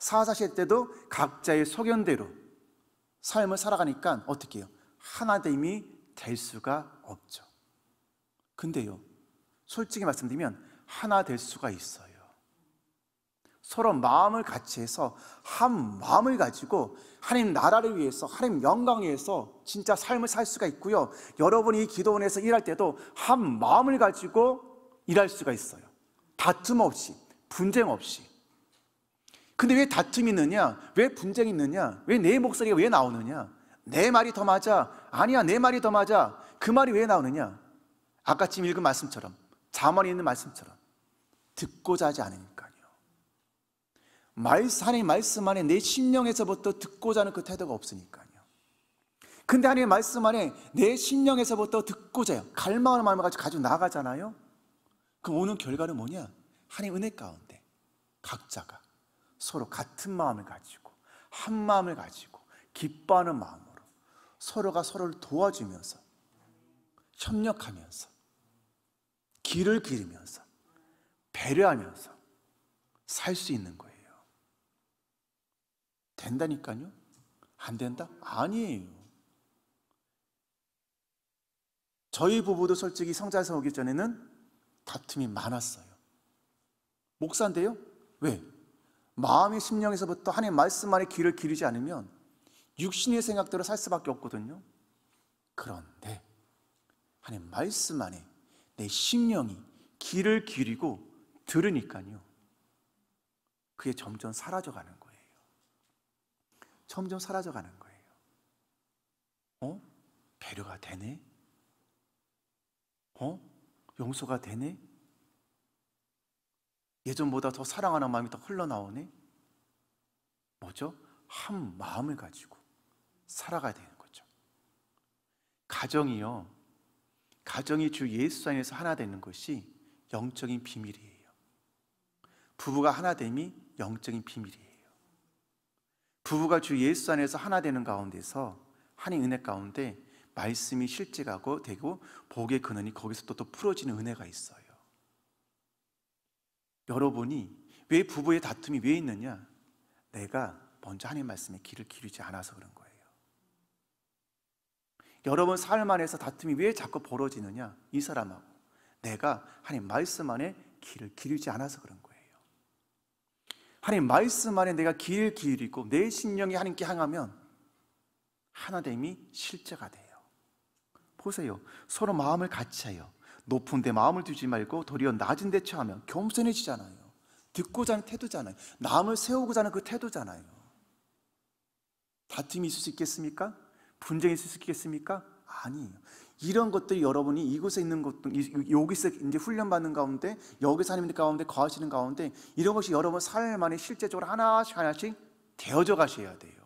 사사시대 때도 각자의 소견대로 삶을 살아가니까 어떻게 해요? 하나됨이 될 수가 없죠. 근데요, 솔직히 말씀드리면 하나 될 수가 있어요. 서로 마음을 같이 해서 한 마음을 가지고 하나님 나라를 위해서, 하나님 영광을 위해서 진짜 삶을 살 수가 있고요. 여러분이 기도원에서 일할 때도 한 마음을 가지고 일할 수가 있어요. 다툼 없이, 분쟁 없이. 근데 왜 다툼이 있느냐? 왜 분쟁이 있느냐? 왜 내 목소리가 왜 나오느냐? 내 말이 더 맞아. 아니야, 내 말이 더 맞아. 그 말이 왜 나오느냐? 아까 지금 읽은 말씀처럼, 잠언에 있는 말씀처럼 듣고자 하지 않으니까요. 하나님 말씀 안에 내 심령에서부터 듣고자 하는 그 태도가 없으니까요. 근데 하나님의 말씀 안에 내 심령에서부터 듣고자 해요. 갈망하는 마음을 가지고 나아가잖아요. 그럼 오는 결과는 뭐냐? 하나님 은혜 가운데 각자가 서로 같은 마음을 가지고, 한 마음을 가지고 기뻐하는 마음으로 서로가 서로를 도와주면서, 협력하면서, 길을 기르면서, 배려하면서 살 수 있는 거예요. 된다니까요? 안 된다? 아니에요. 저희 부부도 솔직히 성자에서 오기 전에는 다툼이 많았어요. 목사인데요? 왜? 마음의 심령에서부터 하나님 말씀 안에 귀를 기르지 않으면 육신의 생각대로 살 수밖에 없거든요. 그런데 하나님 말씀 안에 내 심령이 귀를 기르고 들으니까요, 그게 점점 사라져가는 거예요. 점점 사라져가는 거예요. 배려가 되네? 용서가 되네? 예전보다 더 사랑하는 마음이 더 흘러나오네? 뭐죠? 한 마음을 가지고 살아가야 되는 거죠. 가정이요, 가정이 주 예수 안에서 하나 되는 것이 영적인 비밀이에요. 부부가 하나됨이 영적인 비밀이에요. 부부가 주 예수 안에서 하나 되는 가운데서 하나님 은혜 가운데 말씀이 실제가 되고 복의 근원이 거기서 또 풀어지는 은혜가 있어요. 여러분이 왜 부부의 다툼이 왜 있느냐? 내가 먼저 하나님 말씀에 귀를 기르지 않아서 그런 거예요. 여러분 삶 안에서 다툼이 왜 자꾸 벌어지느냐? 이 사람하고 내가 하나님 말씀 안에 귀를 기르지 않아서 그런 거예요. 하나님 말씀 안에 내가 귀를 기울이고 내 심령이 하나님께 향하면 하나됨이 실제가 돼요. 보세요. 서로 마음을 같이 해요. 높은 데 마음을 두지 말고 도리어 낮은 데 처하면 겸손해지잖아요. 듣고자 하는 태도잖아요. 남을 세우고자 하는 그 태도잖아요. 다툼이 있을 수 있겠습니까? 분쟁이 있을 수 있겠습니까? 아니에요. 이런 것들이 여러분이 이곳에 있는 것도, 여기서 이제 훈련받는 가운데, 여기서 하나님 가운데 거하시는 가운데, 이런 것이 여러분 삶 안에 실제적으로 하나씩 하나씩 되어져 가셔야 돼요.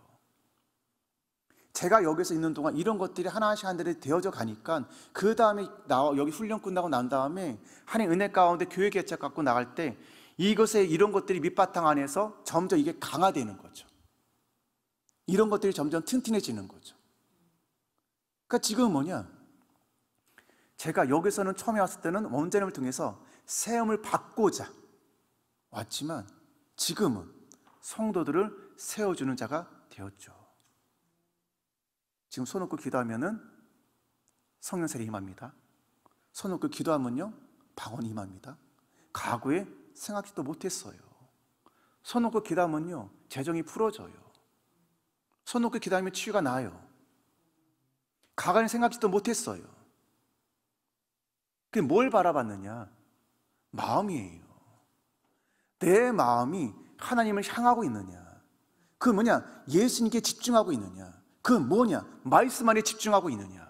제가 여기서 있는 동안 이런 것들이 하나씩 하나씩 되어져 가니까 그 다음에 여기 훈련 끝나고 난 다음에 하나님 은혜 가운데 교회 개척 갖고 나갈 때 이것에 이런 것들이 밑바탕 안에서 점점 이게 강화되는 거죠. 이런 것들이 점점 튼튼해지는 거죠. 그러니까 지금은 뭐냐? 제가 여기서는 처음에 왔을 때는 원자님을 통해서 세움을 받고자 왔지만 지금은 성도들을 세워주는 자가 되었죠. 지금 손 놓고 기도하면은 성령 세례 임합니다. 손 놓고 기도하면요 방언이 임합니다. 과거에 생각지도 못했어요. 손 놓고 기도하면요 재정이 풀어져요. 손 놓고 기도하면 치유가 나요. 과거에 생각지도 못했어요. 그게 뭘 바라봤느냐? 마음이에요. 내 마음이 하나님을 향하고 있느냐? 그 뭐냐? 예수님께 집중하고 있느냐? 그 뭐냐? 말씀 안에 집중하고 있느냐?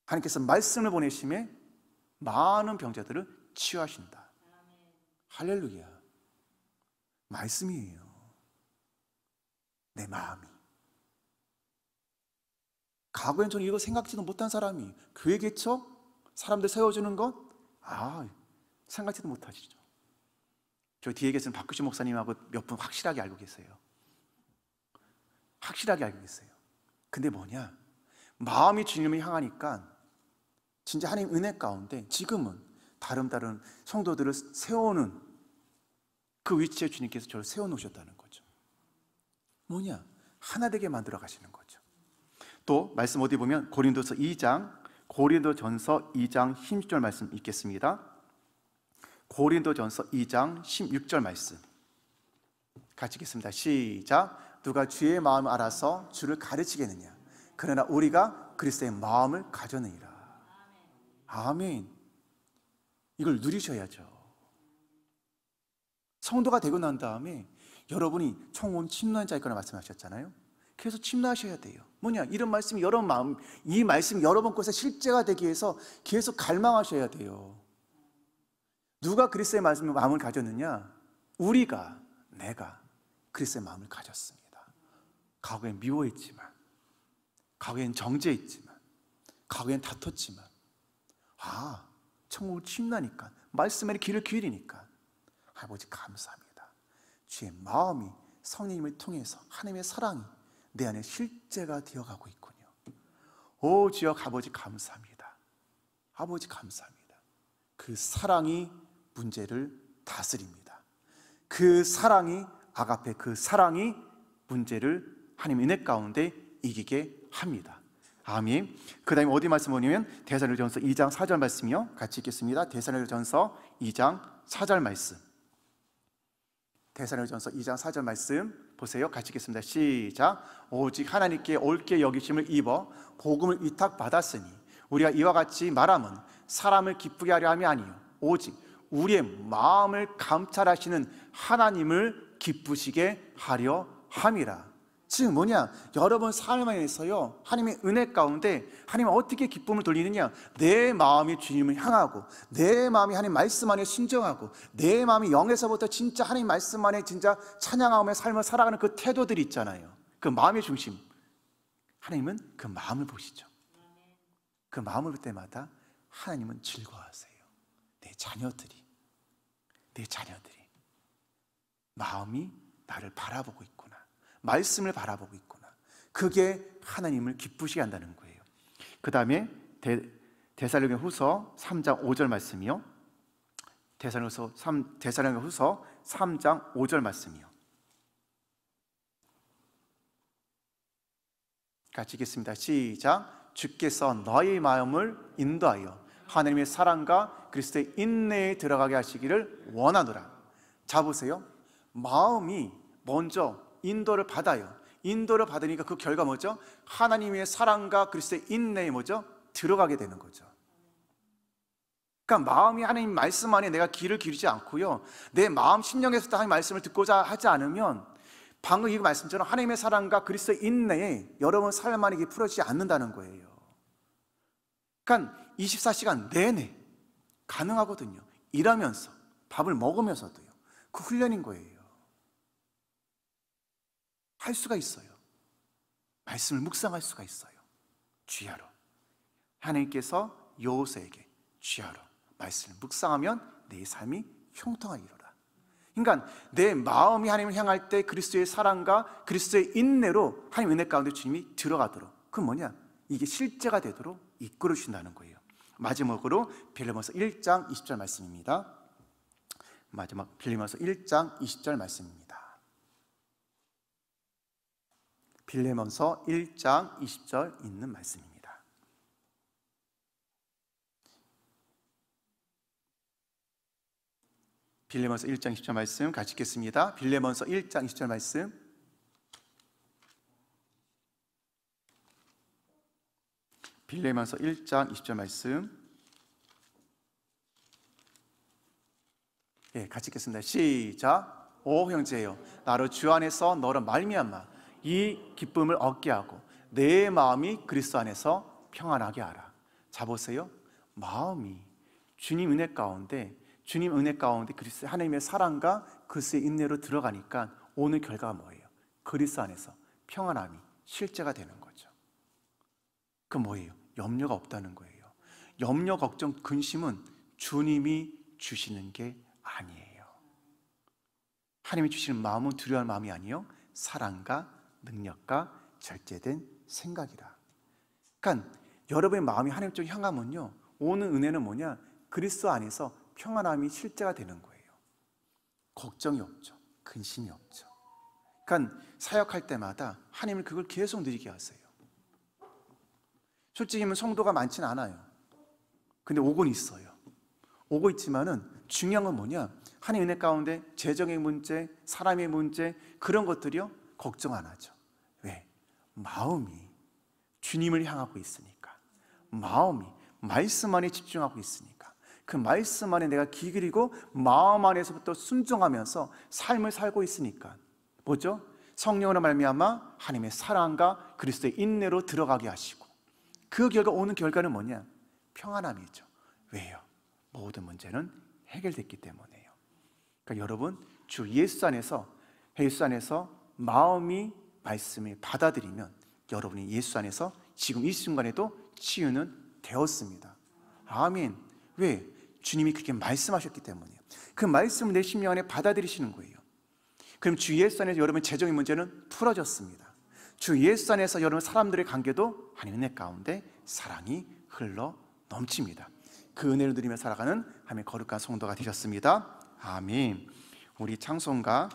하나님께서 말씀을 보내심에 많은 병자들을 치유하신다. 할렐루야. 말씀이에요. 내 마음이. 과거엔 저는 이거 생각지도 못한 사람이 교회 개척 사람들 세워주는 것 생각지도 못하시죠. 저 뒤에 계신 박규신 목사님하고 몇 분 확실하게 알고 계세요. 확실하게 알고 계세요. 근데 뭐냐? 마음이 주님을 향하니까 진짜 하나님 은혜 가운데 지금은 다른 성도들을 세우는 그 위치에 주님께서 저를 세워놓으셨다는 거죠. 뭐냐? 하나 되게 만들어 가시는 거죠. 또 말씀 어디 보면 고린도전서 2장 16절 말씀 읽겠습니다. 고린도전서 2장 16절 말씀 같이 읽겠습니다. 시작. 누가 주의 마음을 알아서 주를 가르치겠느냐? 그러나 우리가 그리스도의 마음을 가졌느니라. 아멘. 이걸 누리셔야죠. 성도가 되고 난 다음에 여러분이 청혼 침노한 자일 거라 말씀하셨잖아요. 그래서 침노하셔야 돼요. 뭐냐? 이런 말씀이 이 말씀이 여러분 곳에 실제가 되기 위해서 계속 갈망하셔야 돼요. 누가 그리스도의 마음을 가졌느냐? 내가 그리스도의 마음을 가졌습니다. 과거엔 미워했지만, 과거엔 정죄했지만, 과거엔 다퉜지만, 천국을 침나니까, 말씀에 귀를 기울이니까 아버지 감사합니다. 주의 마음이 성령님을 통해서 하나님의 사랑이 내 안에 실제가 되어가고 있군요. 오 주여 아버지 감사합니다. 아버지 감사합니다. 그 사랑이 문제를 다스립니다. 그 사랑이 아가페, 그 사랑이 문제를 하나님의 은혜 가운데 이기게 합니다. 아멘. 그 다음에 어디 말씀 보냐면 데살로니가전서 2장 4절 말씀이요. 같이 읽겠습니다. 데살로니가전서 2장 4절 말씀. 데살로니가전서 2장 4절 말씀 보세요. 같이 읽겠습니다. 시작. 오직 하나님께 옳게 여기심을 입어 복음을 위탁받았으니 우리가 이와 같이 말함은 사람을 기쁘게 하려 함이 아니요 오직 우리의 마음을 감찰하시는 하나님을 기쁘시게 하려 함이라. 지금 뭐냐? 여러분 삶 안에서요 하나님의 은혜 가운데 하나님은 어떻게 기쁨을 돌리느냐? 내 마음이 주님을 향하고 내 마음이 하나님 말씀 안에 순종하고 내 마음이 영에서부터 진짜 하나님 말씀 안에 진짜 찬양하며 삶을 살아가는 그 태도들이 있잖아요. 그 마음의 중심. 하나님은 그 마음을 보시죠. 그 마음을 볼 때마다 하나님은 즐거워하세요. 내 자녀들이 마음이 나를 바라보고 있구나. 말씀을 바라보고 있구나. 그게 하나님을 기쁘시게 한다는 거예요. 그 다음에 데살로니가후서 3장 5절 말씀이요. 데살로니가후서 3장 5절 말씀이요. 같이 읽겠습니다. 시작. 주께서 너희 마음을 인도하여 하나님의 사랑과 그리스도의 인내에 들어가게 하시기를 원하노라. 자 보세요. 마음이 먼저 인도를 받아요. 인도를 받으니까 그 결과 뭐죠? 하나님의 사랑과 그리스도의 인내에 뭐죠? 들어가게 되는 거죠. 그러니까 마음이 하나님 말씀 안에 내가 귀를 기울이지 않고요 내 마음 심령에서도 하나님 말씀을 듣고자 하지 않으면 방금 이 말씀처럼 하나님의 사랑과 그리스도의 인내에 여러분 삶 안에 풀어지지 않는다는 거예요. 그러니까 24시간 내내 가능하거든요. 일하면서 밥을 먹으면서도요. 그 훈련인 거예요. 할 수가 있어요. 말씀을 묵상할 수가 있어요. 주야로. 하나님께서 여호수아에게 주야로 말씀을 묵상하면 내 삶이 형통하리로다. 그러니까 내 마음이 하나님을 향할 때 그리스도의 사랑과 그리스도의 인내로 하나님 은혜 가운데 주님이 들어가도록, 그건 뭐냐? 이게 실제가 되도록 이끌어 주신다는 거예요. 마지막으로 빌레몬서 1장 20절 말씀입니다. 마지막 빌레몬서 1장 20절 말씀입니다. 빌레몬서 1장 20절 있는 말씀입니다. 빌레몬서 1장 20절 말씀 같이 읽겠습니다. 빌레몬서 1장 20절 말씀. 빌레몬서 1장 20절 말씀. 예, 같이 읽겠습니다. 시작. 오 형제여, 나로 주 안에서 너로 말미암아 이 기쁨을 얻게 하고 내 마음이 그리스도 안에서 평안하게 하라. 자 보세요. 마음이 주님 은혜 가운데, 주님 은혜 가운데 그리스도 하나님의 사랑과 그리스도의 인내로 들어가니까 오는 결과가 뭐예요? 그리스도 안에서 평안함이 실제가 되는 거죠. 그 뭐예요? 염려가 없다는 거예요. 염려, 걱정, 근심은 주님이 주시는 게 아니에요. 하나님이 주시는 마음은 두려워할 마음이 아니요 사랑과 능력과 절제된 생각이라. 그러니까 여러분의 마음이 하나님 쪽으로 향하면요, 오는 은혜는 뭐냐? 그리스도 안에서 평안함이 실제가 되는 거예요. 걱정이 없죠. 근심이 없죠. 그러니까 사역할 때마다 하나님은 그걸 계속 누리게 하세요. 솔직히 성도가 많지는 않아요. 근데 오곤 있어요. 오고 있지만은 중요한 건 뭐냐? 하나님 은혜 가운데 재정의 문제, 사람의 문제, 그런 것들이요 걱정 안 하죠. 왜? 마음이 주님을 향하고 있으니까. 마음이 말씀 안에 집중하고 있으니까. 그 말씀 안에 내가 귀 기울이고 마음 안에서부터 순종하면서 삶을 살고 있으니까 뭐죠? 성령으로 말미암아 하나님의 사랑과 그리스도의 인내로 들어가게 하시고, 그 결과 오는 결과는 뭐냐? 평안함이죠. 왜요? 모든 문제는 해결됐기 때문에요. 그러니까 여러분, 주 예수 안에서 마음이 말씀을 받아들이면 여러분이 예수 안에서 지금 이 순간에도 치유는 되었습니다. 아멘. 왜? 주님이 그렇게 말씀하셨기 때문이에요. 그 말씀을 내 심령 안에 받아들이시는 거예요. 그럼 주 예수 안에서 여러분 재정의 문제는 풀어졌습니다. 주 예수 안에서 여러분 사람들의 관계도 하나님 은혜 가운데 사랑이 흘러 넘칩니다. 그 은혜를 누리며 살아가는 하나님의 거룩한 성도가 되셨습니다. 아멘. 우리 찬송가